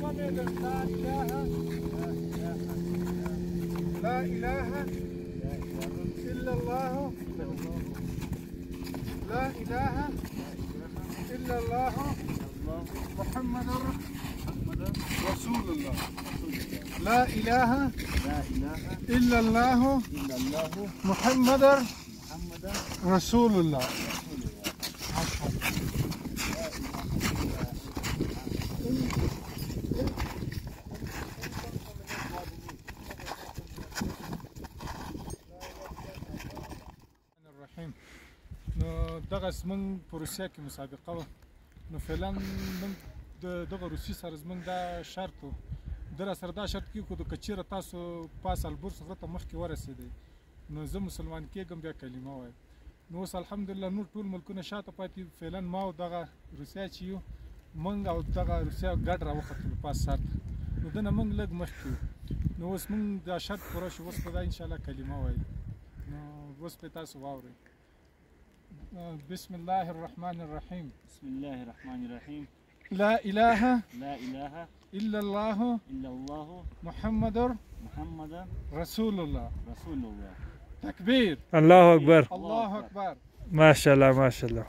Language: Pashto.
لا إله إلا الله لا إله إلا الله محمد رسول الله لا إله إلا الله محمد رسول الله الرحیم. نو دغه زمونږ په روسیه کې مسابقه وه، نو فعلا موږ دغه روسي سره زمونږ دا شرط و، ده راسره دا شرط کېښود که چېرې تاسو پاس البرز غره ته مخکې ورسېدئ نو زه مسلمان کېږم، بیا کلمه وایم. نو اوس الحمدلله نور ټول ملکونه شاته پاتې، فعلا ما او دغه روسیه چې یو موږ او دغه روسیه ګډ راوختلو پاس سر ته، نو ده نه موږ لږ مخکې وو. نو اوس موږ دا شرط پوره شو، اوس به دا انشاءالله کلمه وایي. نو اوس به تاسو واورئ. بسم الله الرحمن الرحيم. بسم الله الرحمن الرحيم. لا إله إلا الله محمد رسول الله. تكبير. الله أكبر. الله أكبر. ما شاء الله ما شاء الله.